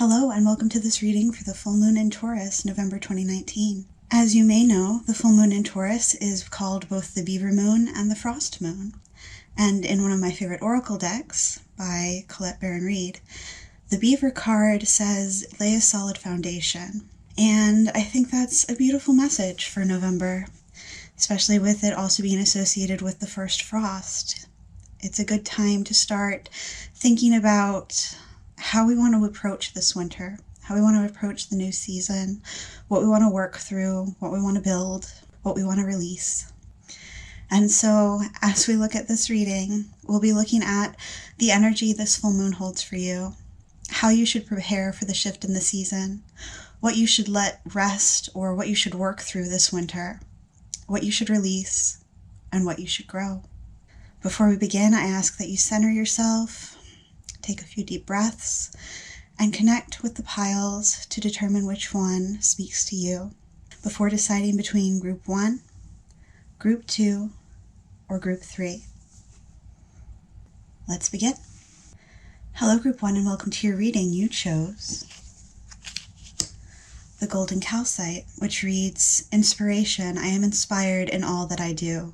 Hello and welcome to this reading for the full moon in Taurus, November 2019. As you may know, the full moon in Taurus is called both the Beaver Moon and the Frost Moon. And in one of my favorite oracle decks by Colette Baron-Reid, the Beaver card says, lay a solid foundation. And I think that's a beautiful message for November, especially with it also being associated with the first frost. It's a good time to start thinking about how we want to approach this winter, how we want to approach the new season, what we want to work through, what we want to build, what we want to release. And so as we look at this reading, we'll be looking at the energy this full moon holds for you, how you should prepare for the shift in the season, what you should let rest or what you should work through this winter, what you should release, and what you should grow. Before we begin, I ask that you center yourself, take a few deep breaths, and connect with the piles to determine which one speaks to you before deciding between Group 1, Group 2, or Group 3. Let's begin. Hello, Group 1, and welcome to your reading. You chose the Golden Calcite, which reads, Inspiration, I am inspired in all that I do.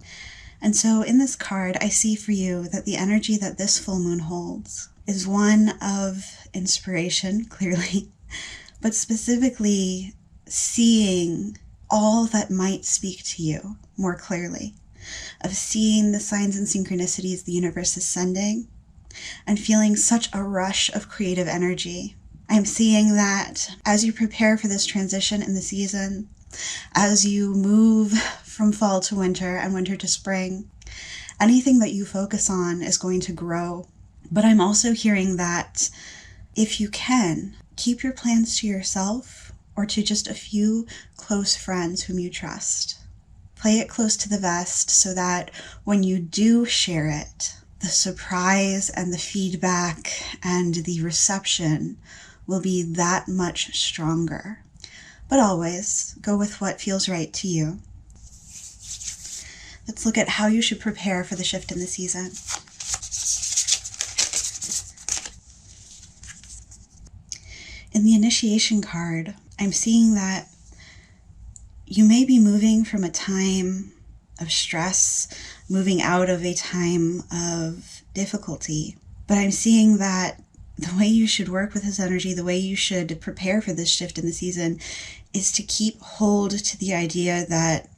And so in this card, I see for you that the energy that this full moon holds is one of inspiration, clearly, but specifically seeing all that might speak to you more clearly, of seeing the signs and synchronicities the universe is sending, and feeling such a rush of creative energy. I'm seeing that as you prepare for this transition in the season, as you move from fall to winter and winter to spring, anything that you focus on is going to grow. But I'm also hearing that if you can, keep your plans to yourself or to just a few close friends whom you trust. Play it close to the vest so that when you do share it, the surprise and the feedback and the reception will be that much stronger. But always go with what feels right to you. Let's look at how you should prepare for the shift in the season. In the initiation card, I'm seeing that you may be moving from a time of stress, moving out of a time of difficulty. But I'm seeing that the way you should work with this energy, the way you should prepare for this shift in the season, is to keep hold to the idea that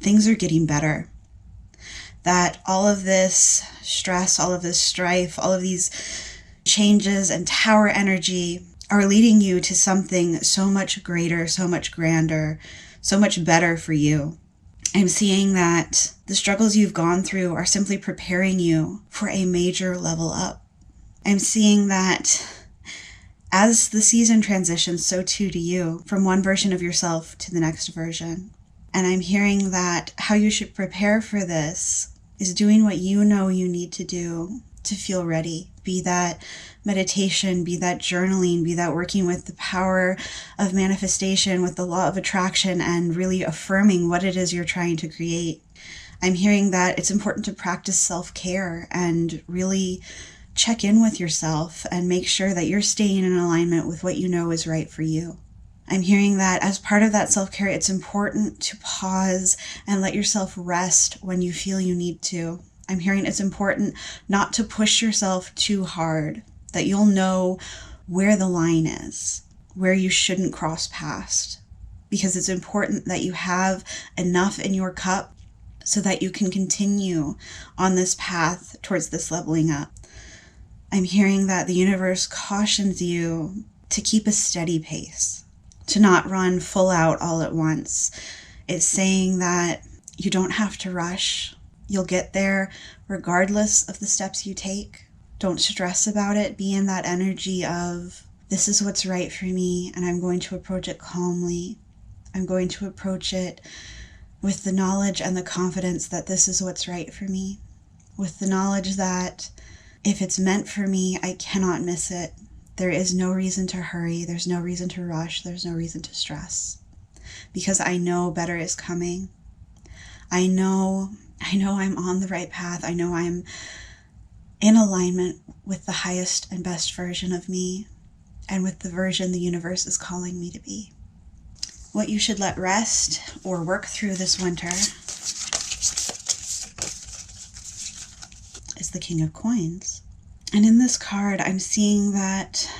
things are getting better. That all of this stress, all of this strife, all of these changes and tower energy are leading you to something so much greater, so much grander, so much better for you. I'm seeing that the struggles you've gone through are simply preparing you for a major level up. I'm seeing that as the season transitions, so too do you, from one version of yourself to the next version. And I'm hearing that how you should prepare for this is doing what you know you need to do to feel ready. Be that meditation, be that journaling, be that working with the power of manifestation, with the law of attraction, and really affirming what it is you're trying to create. I'm hearing that it's important to practice self-care and really check in with yourself and make sure that you're staying in alignment with what you know is right for you. I'm hearing that as part of that self-care, it's important to pause and let yourself rest when you feel you need to. I'm hearing it's important not to push yourself too hard, that you'll know where the line is, where you shouldn't cross past, because it's important that you have enough in your cup so that you can continue on this path towards this leveling up. I'm hearing that the universe cautions you to keep a steady pace, to not run full out all at once. It's saying that you don't have to rush. You'll get there regardless of the steps you take. Don't stress about it. Be in that energy of, this is what's right for me, and I'm going to approach it calmly. I'm going to approach it with the knowledge and the confidence that this is what's right for me. With the knowledge that if it's meant for me, I cannot miss it. There is no reason to hurry. There's no reason to rush. There's no reason to stress. Because I know better is coming. I know I'm on the right path. I know I'm in alignment with the highest and best version of me. and with the version the universe is calling me to be. What you should let rest or work through this winter is the King of Coins. And in this card, I'm seeing that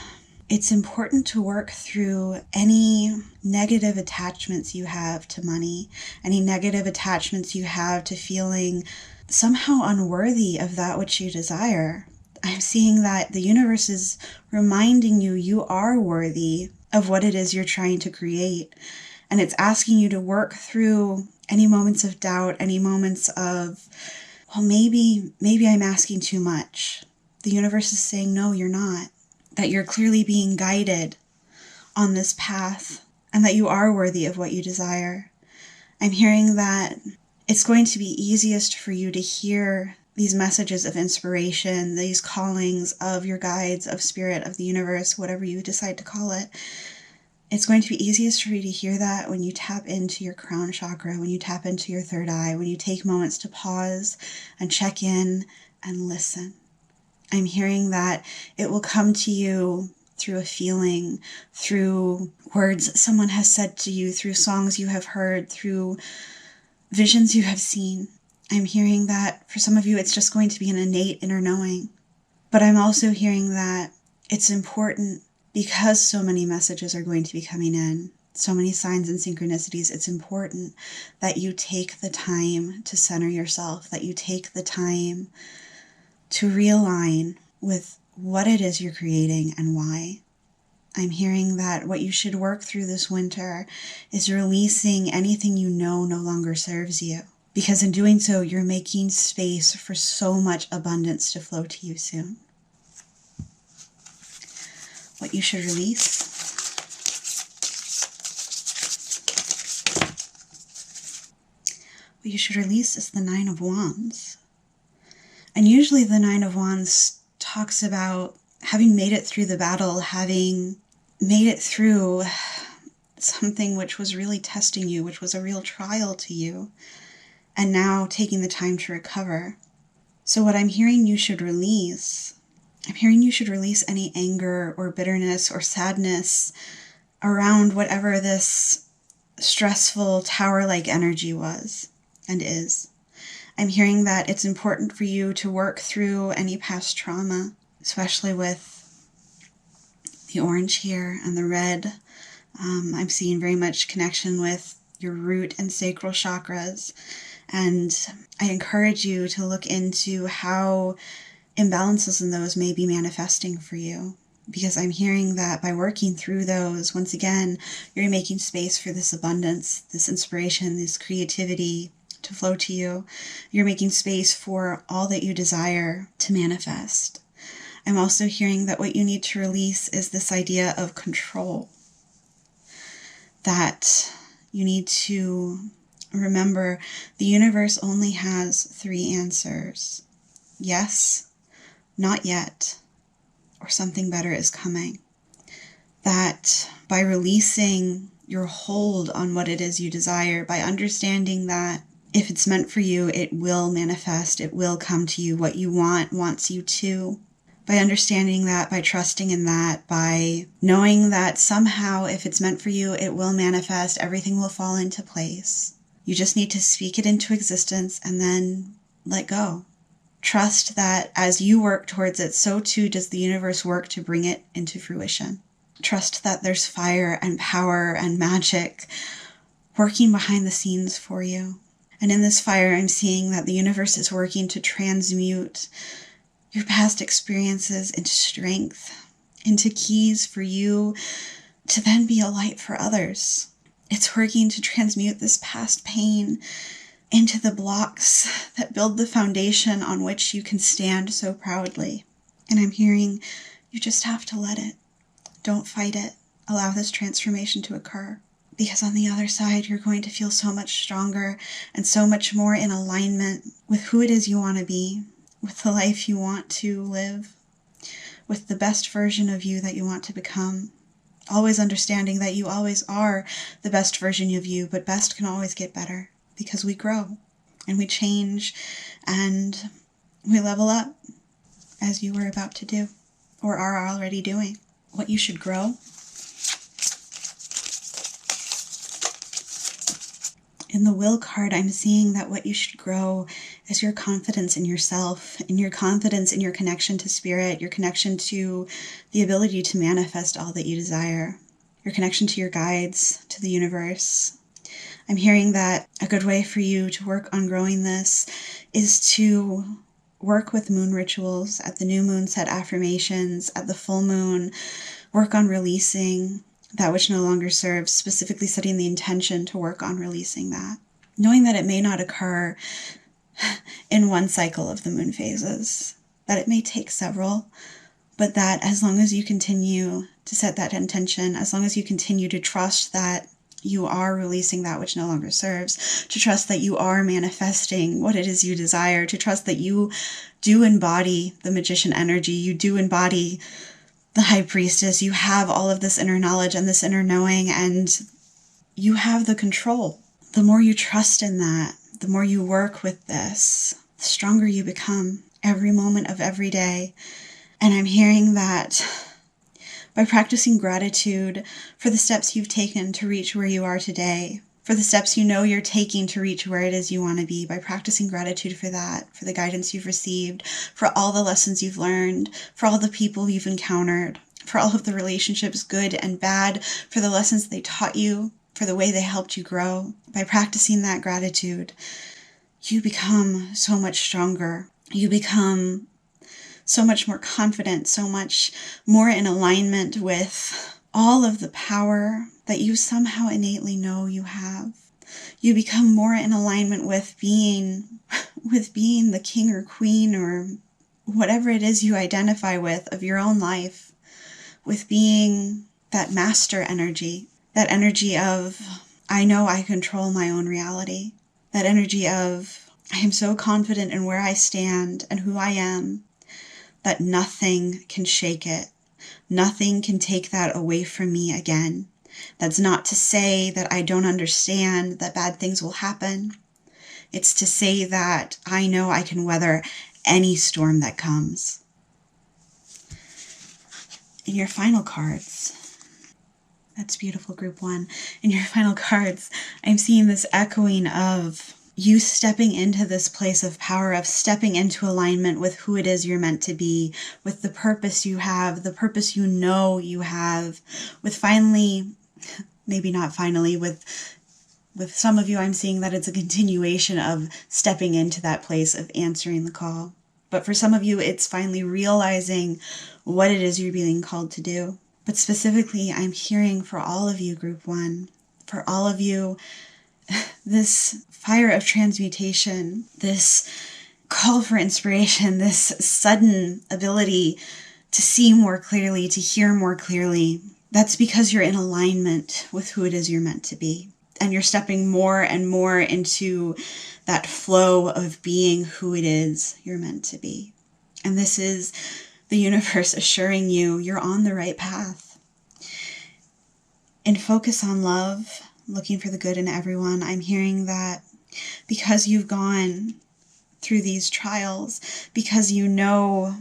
it's important to work through any negative attachments you have to money, any negative attachments you have to feeling somehow unworthy of that which you desire. I'm seeing that the universe is reminding you you are worthy of what it is you're trying to create. And it's asking you to work through any moments of doubt, any moments of, well, maybe I'm asking too much. The universe is saying, no, you're not. That you're clearly being guided on this path and that you are worthy of what you desire. I'm hearing that it's going to be easiest for you to hear these messages of inspiration, these callings of your guides, of spirit, of the universe, whatever you decide to call it. It's going to be easiest for you to hear that when you tap into your crown chakra, when you tap into your third eye, when you take moments to pause and check in and listen. I'm hearing that it will come to you through a feeling, through words someone has said to you, through songs you have heard, through visions you have seen. I'm hearing that for some of you, it's just going to be an innate inner knowing. But I'm also hearing that it's important because so many messages are going to be coming in, so many signs and synchronicities, it's important that you take the time to center yourself, that you take the time to realign with what it is you're creating and why. I'm hearing that what you should work through this winter is releasing anything you know no longer serves you. Because in doing so, you're making space for so much abundance to flow to you soon. What you should release. What you should release is the Nine of Wands. And usually the Nine of Wands talks about having made it through the battle, having made it through something which was really testing you, which was a real trial to you, and now taking the time to recover. So what I'm hearing you should release, I'm hearing you should release any anger or bitterness or sadness around whatever this stressful tower-like energy was and is. I'm hearing that it's important for you to work through any past trauma, especially with the orange here and the red. I'm seeing very much connection with your root and sacral chakras. And I encourage you to look into how imbalances in those may be manifesting for you. Because I'm hearing that by working through those, once again, you're making space for this abundance, this inspiration, this creativity to flow to you. You're making space for all that you desire to manifest. I'm also hearing that what you need to release is this idea of control. That you need to remember the universe only has 3 answers. Yes, not yet, or something better is coming. That by releasing your hold on what it is you desire, by understanding that if it's meant for you, it will manifest, it will come to you. What you want wants you to. By understanding that, by trusting in that, by knowing that somehow if it's meant for you, it will manifest, everything will fall into place. You just need to speak it into existence and then let go. Trust that as you work towards it, so too does the universe work to bring it into fruition. Trust that there's fire and power and magic working behind the scenes for you. And in this fire, I'm seeing that the universe is working to transmute your past experiences into strength, into keys for you to then be a light for others. It's working to transmute this past pain into the blocks that build the foundation on which you can stand so proudly. And I'm hearing you just have to let it. Don't fight it. Allow this transformation to occur. Because on the other side, you're going to feel so much stronger and so much more in alignment with who it is you want to be, with the life you want to live, with the best version of you that you want to become. Always understanding that you always are the best version of you, but best can always get better because we grow and we change and we level up as you were about to do or are already doing. what you should grow. In the will card, I'm seeing that what you should grow is your confidence in yourself, and your confidence in your connection to spirit, your connection to the ability to manifest all that you desire, your connection to your guides, to the universe. I'm hearing that a good way for you to work on growing this is to work with moon rituals at the new moon, set affirmations at the full moon, work on releasing that which no longer serves, specifically setting the intention to work on releasing that. Knowing that it may not occur in one cycle of the moon phases, that it may take several, but that as long as you continue to set that intention, as long as you continue to trust that you are releasing that which no longer serves, to trust that you are manifesting what it is you desire, to trust that you do embody the magician energy, you do embody the high priestess, you have all of this inner knowledge and this inner knowing, and you have the control. The more you trust in that, the more you work with this, the stronger you become every moment of every day. And I'm hearing that by practicing gratitude for the steps you've taken to reach where you are today, for the steps you know you're taking to reach where it is you want to be, by practicing gratitude for that, for the guidance you've received, for all the lessons you've learned, for all the people you've encountered, for all of the relationships, good and bad, for the lessons they taught you, for the way they helped you grow. By practicing that gratitude, you become so much stronger. You become so much more confident, so much more in alignment with all of the power that you somehow innately know you have. You become more in alignment with being the king or queen or whatever it is you identify with of your own life, with being that master energy, that energy of, I know I control my own reality, that energy of, I am so confident in where I stand and who I am, that nothing can shake it. Nothing can take that away from me again. That's not to say that I don't understand that bad things will happen. It's to say that I know I can weather any storm that comes. In your final cards, that's beautiful, group 1. In your final cards, I'm seeing this echoing of you stepping into this place of power, of stepping into alignment with who it is you're meant to be, with the purpose you have, the purpose you know you have, with finally, maybe not finally, with some of you, I'm seeing that it's a continuation of stepping into that place of answering the call. But for some of you, it's finally realizing what it is you're being called to do. But specifically, I'm hearing for all of you, group 1, for all of you, this fire of transmutation, this call for inspiration, this sudden ability to see more clearly, to hear more clearly. That's because you're in alignment with who it is you're meant to be. And you're stepping more and more into that flow of being who it is you're meant to be. And this is the universe assuring you you're on the right path. And focus on love, looking for the good in everyone. I'm hearing that because you've gone through these trials, because you know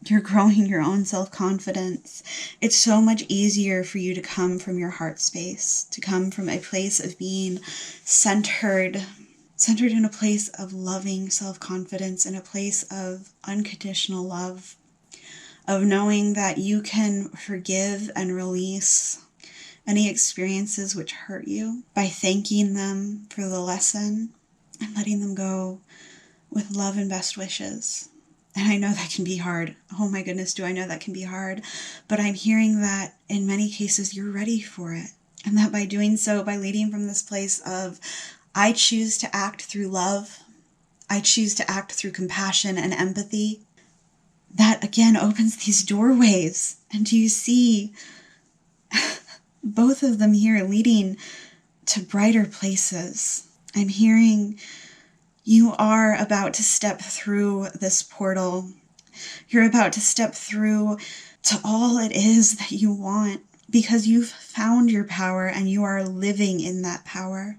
you're growing your own self-confidence, it's so much easier for you to come from your heart space, to come from a place of being centered in a place of loving self-confidence, in a place of unconditional love, of knowing that you can forgive and release any experiences which hurt you by thanking them for the lesson and letting them go with love and best wishes. And I know that can be hard. Oh my goodness, do I know that can be hard? But I'm hearing that in many cases you're ready for it. And that by doing so, by leading from this place of, I choose to act through love, I choose to act through compassion and empathy, that again opens these doorways. And do you see both of them here leading to brighter places? I'm hearing you are about to step through this portal. You're about to step through to all it is that you want, because you've found your power and you are living in that power.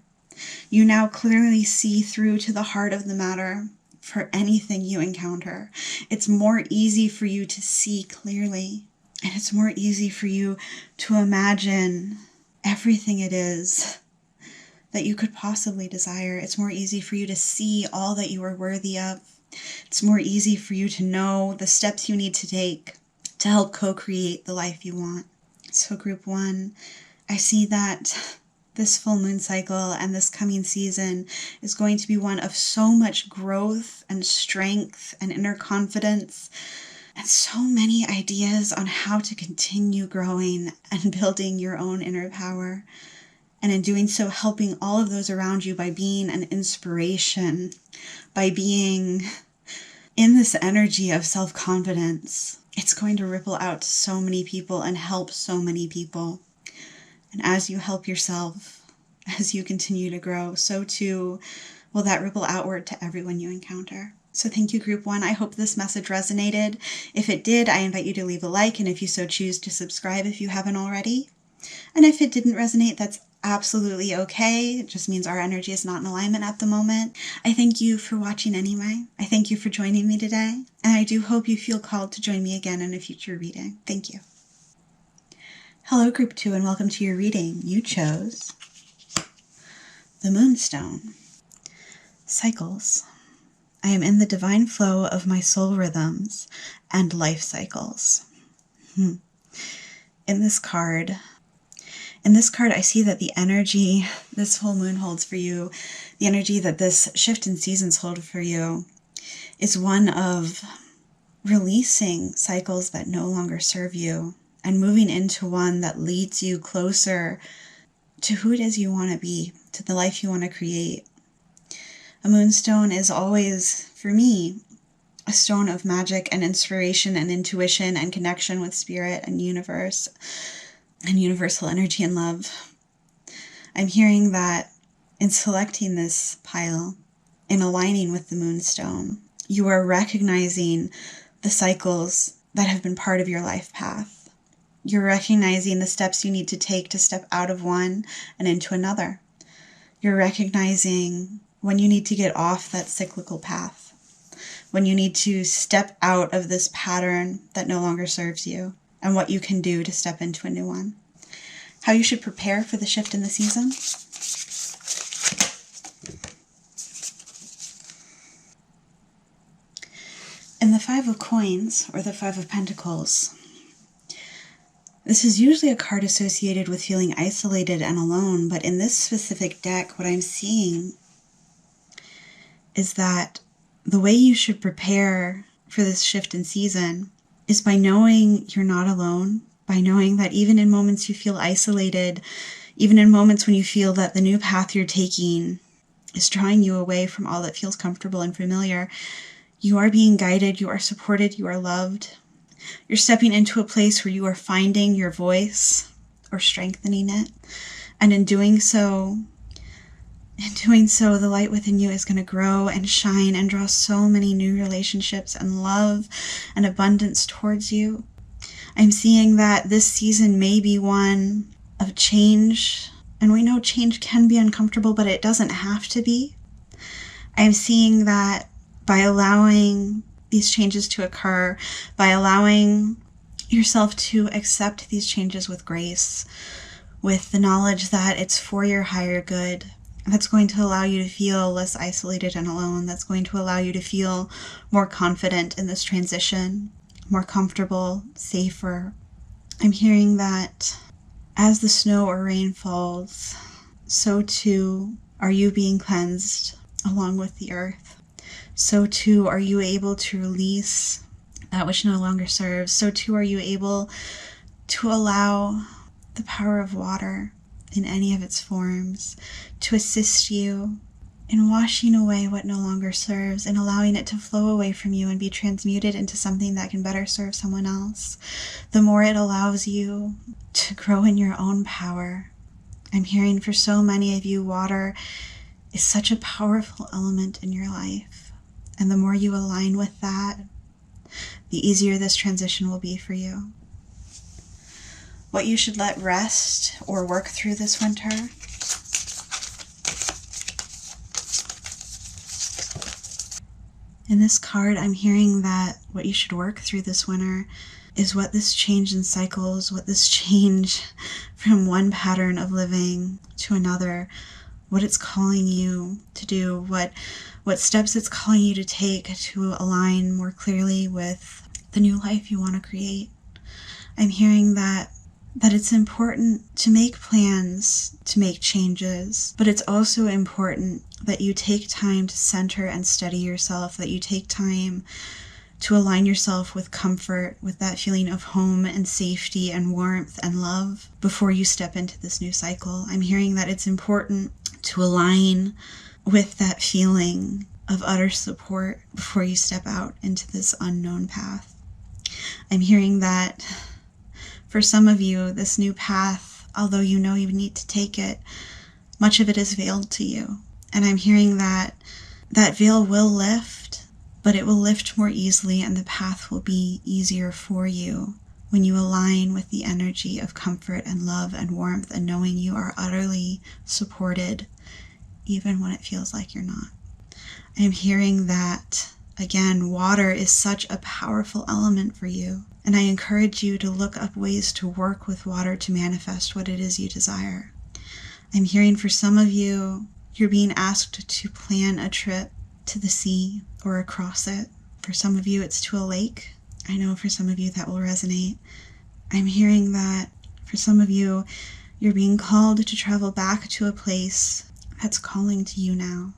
You now clearly see through to the heart of the matter for anything you encounter. It's more easy for you to see clearly. And it's more easy for you to imagine everything it is that you could possibly desire. It's more easy for you to see all that you are worthy of. It's more easy for you to know the steps you need to take to help co-create the life you want. So group 1, I see that this full moon cycle and this coming season is going to be one of so much growth and strength and inner confidence and so many ideas on how to continue growing and building your own inner power. And in doing so, helping all of those around you by being an inspiration, by being in this energy of self-confidence. It's going to ripple out to so many people and help so many people. And as you help yourself, as you continue to grow, so too will that ripple outward to everyone you encounter. So thank you, group 1. I hope this message resonated. If it did, I invite you to leave a like, and if you so choose, to subscribe if you haven't already. And if it didn't resonate, that's absolutely okay. It just means our energy is not in alignment at the moment. I thank you for watching anyway. I thank you for joining me today. And I do hope you feel called to join me again in a future reading. Thank you. Hello, group 2, and welcome to your reading. You chose the Moonstone. Cycles. I am in the divine flow of my soul rhythms and life cycles. In this card, I see that the energy this full moon holds for you, the energy that this shift in seasons hold for you, is one of releasing cycles that no longer serve you and moving into one that leads you closer to who it is you want to be, to the life you want to create. A moonstone is always, for me, a stone of magic and inspiration and intuition and connection with spirit and universe and universal energy and love. I'm hearing that in selecting this pile, in aligning with the moonstone, you are recognizing the cycles that have been part of your life path. You're recognizing the steps you need to take to step out of one and into another. You're recognizing when you need to get off that cyclical path, when you need to step out of this pattern that no longer serves you, and what you can do to step into a new one. How you should prepare for the shift in the season. In the 5 of Coins, or the 5 of Pentacles, this is usually a card associated with feeling isolated and alone, but in this specific deck, what I'm seeing is that the way you should prepare for this shift in season is by knowing you're not alone, by knowing that even in moments you feel isolated, even in moments when you feel that the new path you're taking is drawing you away from all that feels comfortable and familiar, you are being guided, you are supported, you are loved. You're stepping into a place where you are finding your voice or strengthening it. And in doing so, the light within you is going to grow and shine and draw so many new relationships and love and abundance towards you. I'm seeing that this season may be one of change, and we know change can be uncomfortable, but it doesn't have to be. I'm seeing that by allowing these changes to occur, by allowing yourself to accept these changes with grace, with the knowledge that it's for your higher good, that's going to allow you to feel less isolated and alone. That's going to allow you to feel more confident in this transition, more comfortable, safer. I'm hearing that as the snow or rain falls, so too are you being cleansed along with the earth. So too are you able to release that which no longer serves. So too are you able to allow the power of water in any of its forms to assist you in washing away what no longer serves and allowing it to flow away from you and be transmuted into something that can better serve someone else. The more it allows you to grow in your own power. I'm hearing for so many of you, water is such a powerful element in your life. And the more you align with that, the easier this transition will be for you. What you should let rest or work through this winter. In this card, I'm hearing that what you should work through this winter is what this change in cycles, what this change from one pattern of living to another, what it's calling you to do, what steps it's calling you to take to align more clearly with the new life you want to create. I'm hearing that it's important to make plans, to make changes, but it's also important that you take time to center and steady yourself, that you take time to align yourself with comfort, with that feeling of home and safety and warmth and love before you step into this new cycle. I'm hearing that it's important to align with that feeling of utter support before you step out into this unknown path. I'm hearing that for some of you, this new path, although you know you need to take it, much of it is veiled to you. And I'm hearing that veil will lift, but it will lift more easily and the path will be easier for you when you align with the energy of comfort and love and warmth and knowing you are utterly supported, even when it feels like you're not. I'm hearing that, again, water is such a powerful element for you. And I encourage you to look up ways to work with water to manifest what it is you desire. I'm hearing for some of you, you're being asked to plan a trip to the sea or across it. For some of you, it's to a lake. I know for some of you that will resonate. I'm hearing that for some of you, you're being called to travel back to a place that's calling to you now.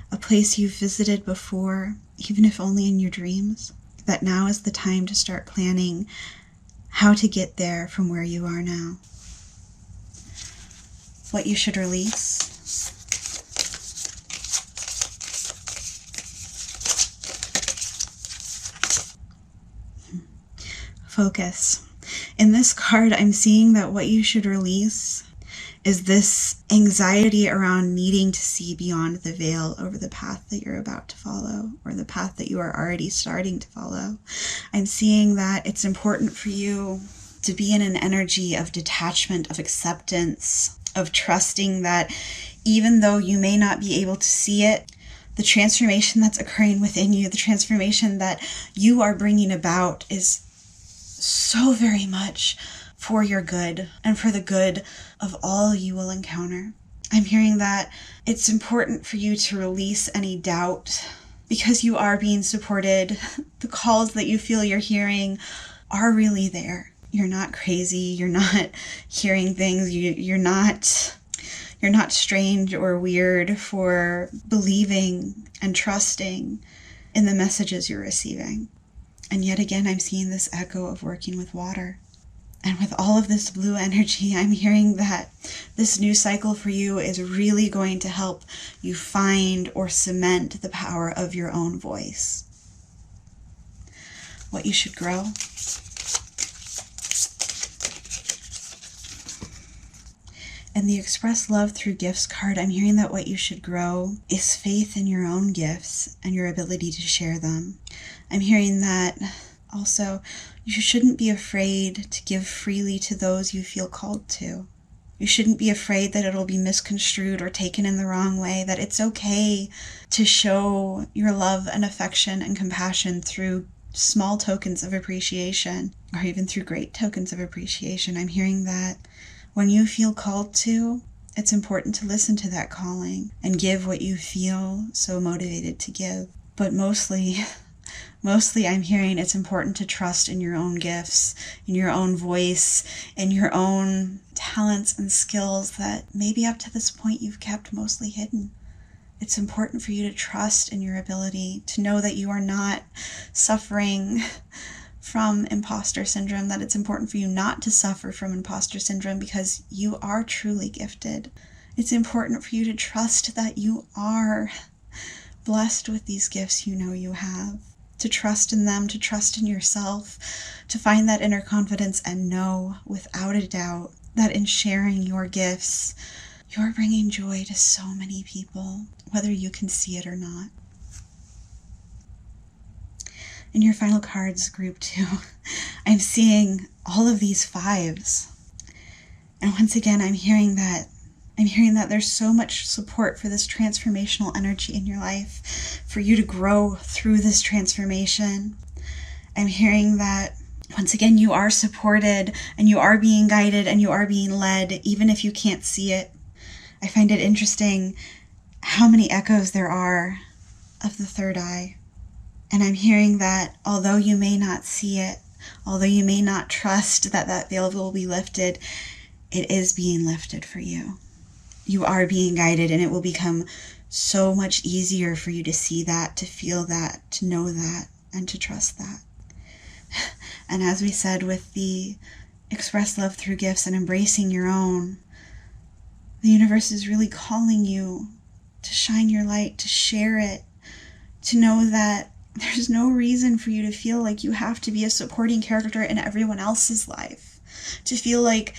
A place you've visited before, even if only in your dreams. That now is the time to start planning how to get there from where you are now. What you should release. Focus. In this card, I'm seeing that what you should release is this anxiety around needing to see beyond the veil over the path that you're about to follow or the path that you are already starting to follow. I'm seeing that it's important for you to be in an energy of detachment, of acceptance, of trusting that even though you may not be able to see it, the transformation that's occurring within you, the transformation that you are bringing about is so very much for your good and for the good of all you will encounter. I'm hearing that it's important for you to release any doubt because you are being supported. The calls that you feel you're hearing are really there. You're not crazy. You're not hearing things. You're not strange or weird for believing and trusting in the messages you're receiving. And yet again, I'm seeing this echo of working with water. And with all of this blue energy, I'm hearing that this new cycle for you is really going to help you find or cement the power of your own voice. What you should grow. And the Express Love Through Gifts card, I'm hearing that what you should grow is faith in your own gifts and your ability to share them. I'm hearing that also you shouldn't be afraid to give freely to those you feel called to. You shouldn't be afraid that it'll be misconstrued or taken in the wrong way, that it's okay to show your love and affection and compassion through small tokens of appreciation or even through great tokens of appreciation. I'm hearing that when you feel called to, it's important to listen to that calling and give what you feel so motivated to give. But mostly I'm hearing it's important to trust in your own gifts, in your own voice, in your own talents and skills that maybe up to this point you've kept mostly hidden. It's important for you to trust in your ability to know that you are not suffering from imposter syndrome, that it's important for you not to suffer from imposter syndrome because you are truly gifted. It's important for you to trust that you are blessed with these gifts you know you have. To trust in them, to trust in yourself, to find that inner confidence and know without a doubt that in sharing your gifts, you're bringing joy to so many people, whether you can see it or not. In your final cards, group 2, I'm seeing all of these 5s. And once again, I'm hearing that I'm hearing that there's so much support for this transformational energy in your life, for you to grow through this transformation. I'm hearing that, once again, you are supported and you are being guided and you are being led, even if you can't see it. I find it interesting how many echoes there are of the third eye. And I'm hearing that although you may not see it, although you may not trust that that veil will be lifted, it is being lifted for you. You are being guided, and it will become so much easier for you to see that, to feel that, to know that, and to trust that. And as we said with the express love through gifts and embracing your own, the universe is really calling you to shine your light, to share it, to know that there's no reason for you to feel like you have to be a supporting character in everyone else's life, to feel like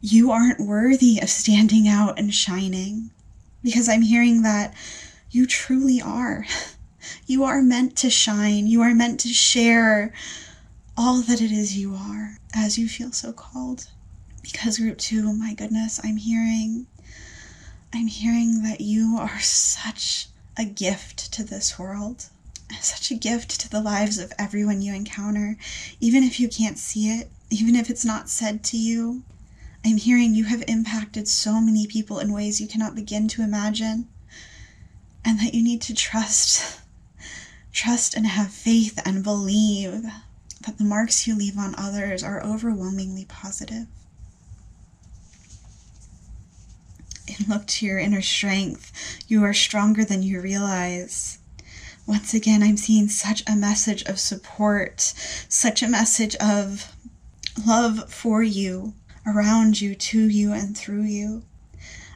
you aren't worthy of standing out and shining, because I'm hearing that you truly are. You are meant to shine. You are meant to share all that it is you are as you feel so called. Because group 2, my goodness, I'm hearing that you are such a gift to this world, such a gift to the lives of everyone you encounter, even if you can't see it, even if it's not said to you. I'm hearing you have impacted so many people in ways you cannot begin to imagine, and that you need to trust and have faith and believe that the marks you leave on others are overwhelmingly positive. And look to your inner strength. You are stronger than you realize. Once again, I'm seeing such a message of support, such a message of love for you, around you, to you, and through you.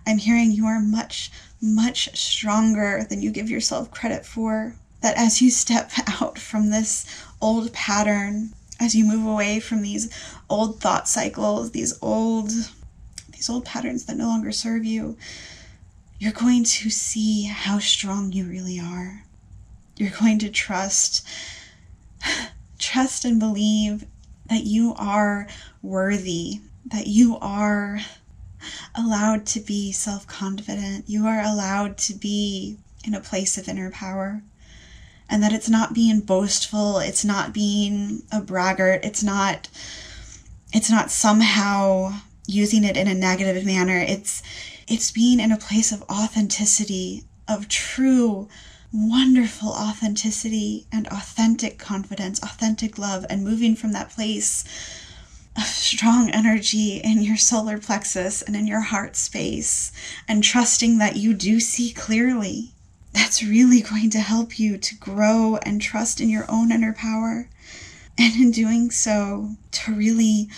I'm hearing you are much, much stronger than you give yourself credit for. That as you step out from this old pattern, as you move away from these old thought cycles, these old patterns that no longer serve you, you're going to see how strong you really are. You're going to trust and believe that you are worthy, that you are allowed to be self-confident, you are allowed to be in a place of inner power, and that it's not being boastful, it's not being a braggart, it's not somehow using it in a negative manner. It's being in a place of authenticity, of true, wonderful authenticity and authentic confidence, authentic love, and moving from that place of strong energy in your solar plexus and in your heart space, and trusting that you do see clearly. That's really going to help you to grow and trust in your own inner power. And in doing so, to really,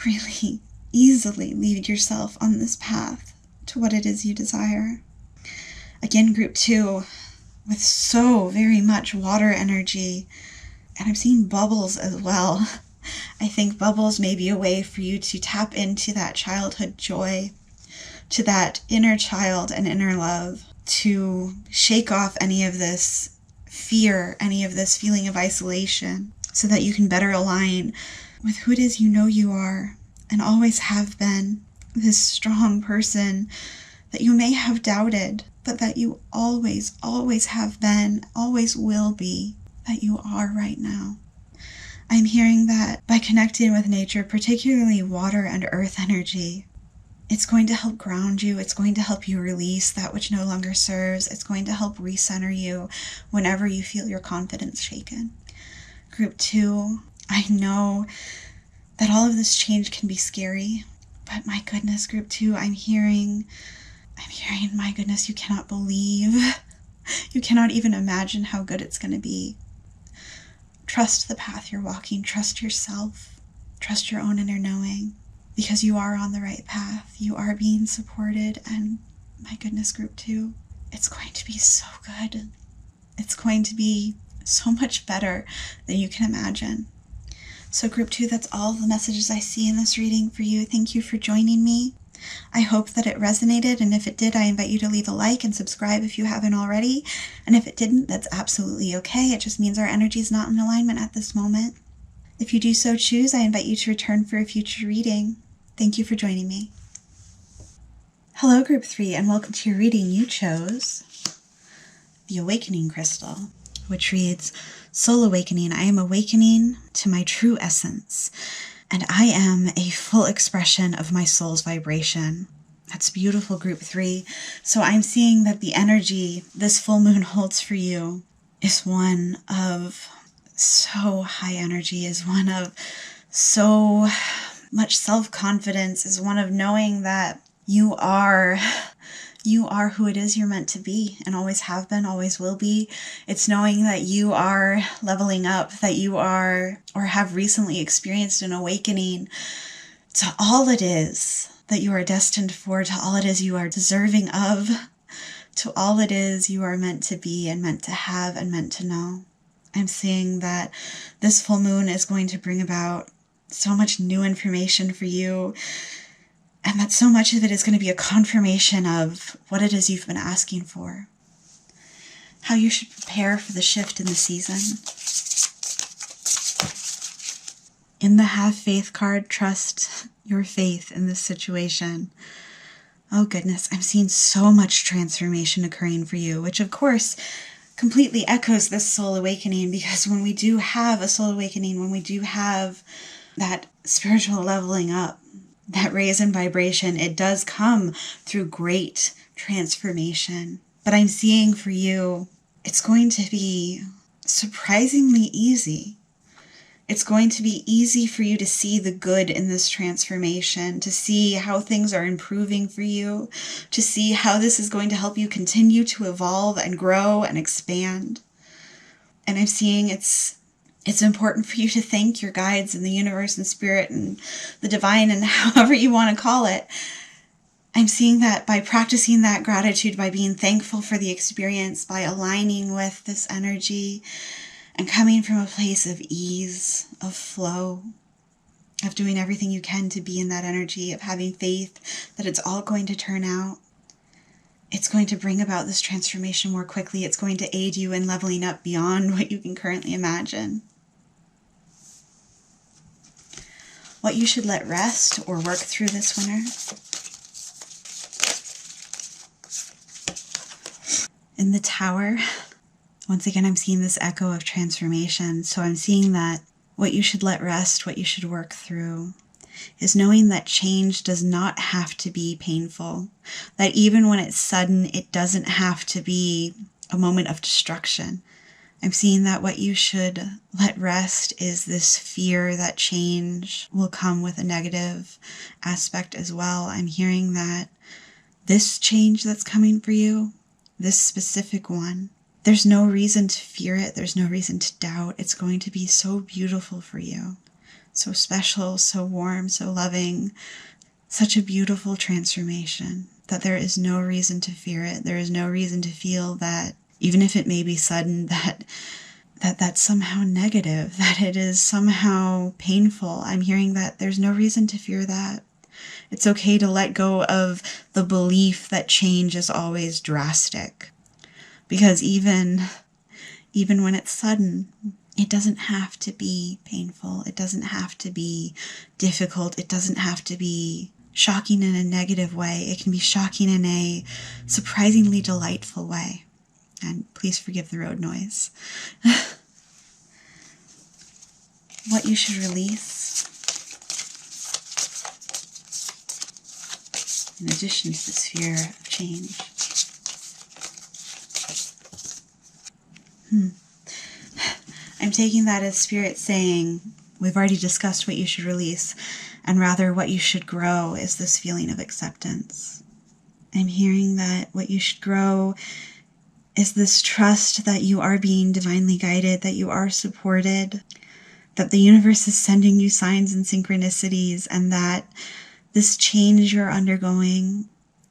really easily lead yourself on this path to what it is you desire. Again, group 2, with so very much water energy, and I'm seeing bubbles as well. I think bubbles may be a way for you to tap into that childhood joy, to that inner child and inner love, to shake off any of this fear, any of this feeling of isolation, so that you can better align with who it is you know you are and always have been, this strong person that you may have doubted, but that you always, always have been, always will be, that you are right now. I'm hearing that by connecting with nature, particularly water and earth energy, it's going to help ground you. It's going to help you release that which no longer serves. It's going to help recenter you whenever you feel your confidence shaken. Group 2, I know that all of this change can be scary, but my goodness, group 2, I'm hearing, my goodness, you cannot believe, you cannot even imagine how good it's going to be. Trust the path you're walking, trust yourself, trust your own inner knowing, because you are on the right path, you are being supported, and my goodness, group 2, it's going to be so good. It's going to be so much better than you can imagine. So group 2, that's all the messages I see in this reading for you. Thank you for joining me. I hope that it resonated, and if it did, I invite you to leave a like and subscribe if you haven't already. And if it didn't, that's absolutely okay. It just means our energy is not in alignment at this moment. If you do so choose, I invite you to return for a future reading. Thank you for joining me. Hello, Group 3, and welcome to your reading. You chose the Awakening Crystal, which reads, Soul Awakening. I am awakening to my true essence, and I am a full expression of my soul's vibration. That's beautiful, Group 3. So I'm seeing that the energy this full moon holds for you is one of so high energy, is one of so much self-confidence, is one of knowing that you are who it is you're meant to be and always have been, always will be. It's knowing that you are leveling up, that you are or have recently experienced an awakening to all it is that you are destined for, to all it is you are deserving of, to all it is you are meant to be and meant to have and meant to know. I'm seeing that this full moon is going to bring about so much new information for you, and that so much of it is going to be a confirmation of what it is you've been asking for. How you should prepare for the shift in the season. In the Have Faith card, trust your faith in this situation. Oh goodness, I'm seeing so much transformation occurring for you, which of course completely echoes this soul awakening, because when we do have a soul awakening, when we do have that spiritual leveling up, that raise in vibration, it does come through great transformation. But I'm seeing for you, it's going to be surprisingly easy. It's going to be easy for you to see the good in this transformation, to see how things are improving for you, to see how this is going to help you continue to evolve and grow and expand. And I'm seeing it's important for you to thank your guides and the universe and spirit and the divine and however you want to call it. I'm seeing that by practicing that gratitude, by being thankful for the experience, by aligning with this energy and coming from a place of ease, of flow, of doing everything you can to be in that energy, of having faith that it's all going to turn out. It's going to bring about this transformation more quickly. It's going to aid you in leveling up beyond what you can currently imagine. What you should let rest or work through this winter. In the Tower, once again, I'm seeing this echo of transformation. So I'm seeing that what you should let rest, what you should work through, is knowing that change does not have to be painful. That even when it's sudden, it doesn't have to be a moment of destruction. I'm seeing that what you should let rest is this fear that change will come with a negative aspect as well. I'm hearing that this change that's coming for you, this specific one, there's no reason to fear it. There's no reason to doubt. It's going to be so beautiful for you. So special, so warm, so loving. Such a beautiful transformation that there is no reason to fear it. There is no reason to feel that, even if it may be sudden, that's somehow negative, that it is somehow painful. I'm hearing that there's no reason to fear that. It's okay to let go of the belief that change is always drastic. Because even when it's sudden, it doesn't have to be painful. It doesn't have to be difficult. It doesn't have to be shocking in a negative way. It can be shocking in a surprisingly delightful way. And please forgive the road noise. What you should release, in addition to this fear of change. I'm taking that as Spirit saying, we've already discussed what you should release, and rather what you should grow is this feeling of acceptance. I'm hearing that what you should grow is this trust that you are being divinely guided, that you are supported, that the universe is sending you signs and synchronicities, and that this change you're undergoing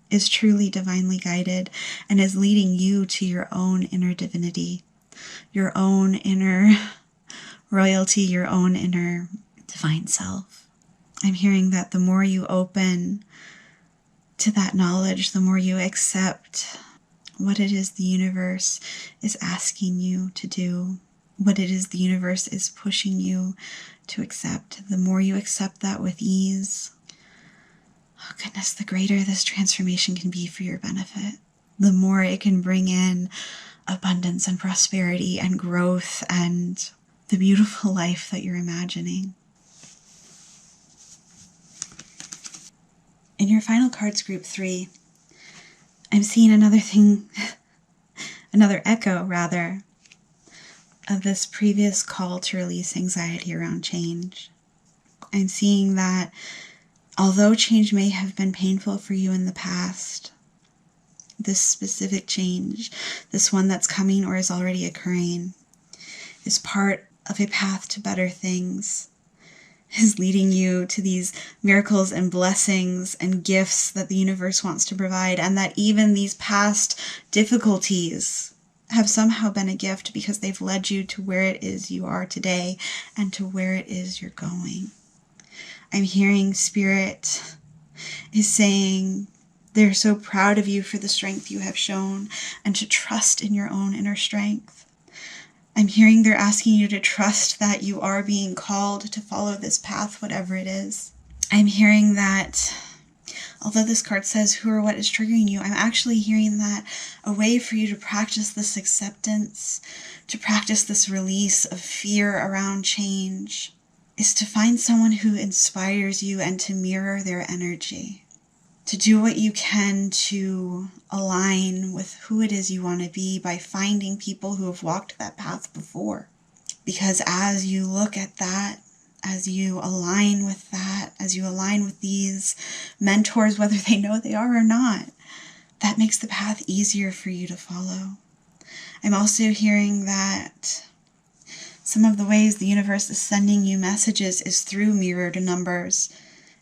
is truly divinely guided and is leading you to your own inner divinity, your own inner royalty, your own inner divine self. I'm hearing that the more you open to that knowledge, the more you accept what it is the universe is asking you to do, what it is the universe is pushing you to accept. The more you accept that with ease, Oh goodness, the greater this transformation can be for your benefit, the more it can bring in abundance and prosperity and growth and the beautiful life that you're imagining. In your final cards, group 3, I'm seeing another thing, another echo rather, of this previous call to release anxiety around change. I'm seeing that although change may have been painful for you in the past, this specific change, this one that's coming or is already occurring, is part of a path to better things, is leading you to these miracles and blessings and gifts that the universe wants to provide, and that even these past difficulties have somehow been a gift because they've led you to where it is you are today and to where it is you're going. I'm hearing Spirit is saying they're so proud of you for the strength you have shown and to trust in your own inner strength. I'm hearing they're asking you to trust that you are being called to follow this path, whatever it is. I'm hearing that, although this card says who or what is triggering you, I'm actually hearing that a way for you to practice this acceptance, to practice this release of fear around change, is to find someone who inspires you and to mirror their energy. To do what you can to align with who it is you want to be by finding people who have walked that path before. Because as you look at that, as you align with that, as you align with these mentors, whether they know they are or not, that makes the path easier for you to follow. I'm also hearing that some of the ways the universe is sending you messages is through mirrored numbers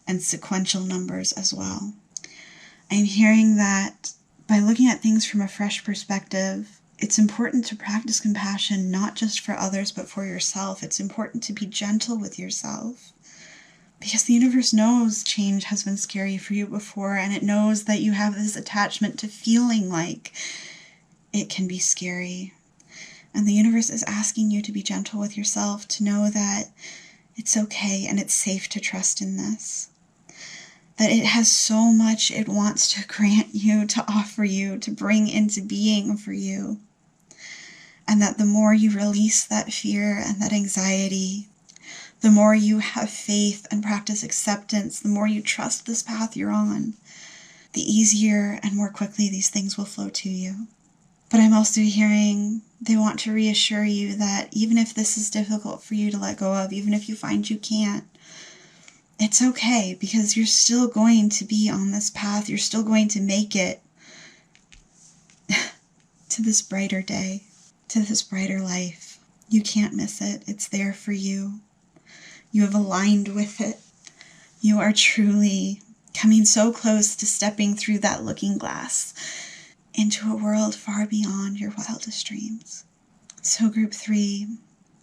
and sequential numbers as well. I'm hearing that by looking at things from a fresh perspective, it's important to practice compassion not just for others but for yourself. It's important to be gentle with yourself because the universe knows change has been scary for you before, and it knows that you have this attachment to feeling like it can be scary. And the universe is asking you to be gentle with yourself, to know that it's okay and it's safe to trust in this. That it has so much it wants to grant you, to offer you, to bring into being for you. And that the more you release that fear and that anxiety, the more you have faith and practice acceptance, the more you trust this path you're on, the easier and more quickly these things will flow to you. But I'm also hearing they want to reassure you that even if this is difficult for you to let go of, even if you find you can't, it's okay, because you're still going to be on this path. You're still going to make it to this brighter day, to this brighter life. You can't miss it. It's there for you. You have aligned with it. You are truly coming so close to stepping through that looking glass into a world far beyond your wildest dreams. So group 3,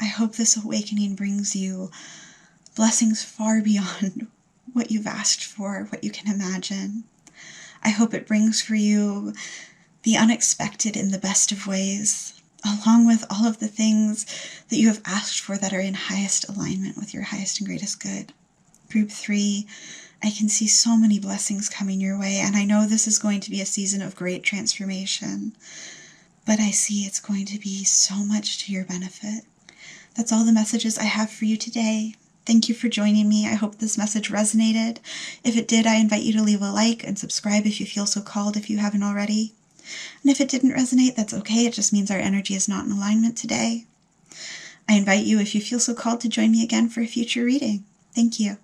I hope this awakening brings you blessings far beyond what you've asked for, what you can imagine. I hope it brings for you the unexpected in the best of ways, along with all of the things that you have asked for that are in highest alignment with your highest and greatest good. Group 3, I can see so many blessings coming your way, and I know this is going to be a season of great transformation, but I see it's going to be so much to your benefit. That's all the messages I have for you today. Thank you for joining me. I hope this message resonated. If it did, I invite you to leave a like and subscribe if you feel so called, if you haven't already. And if it didn't resonate, that's okay. It just means our energy is not in alignment today. I invite you, if you feel so called, to join me again for a future reading. Thank you.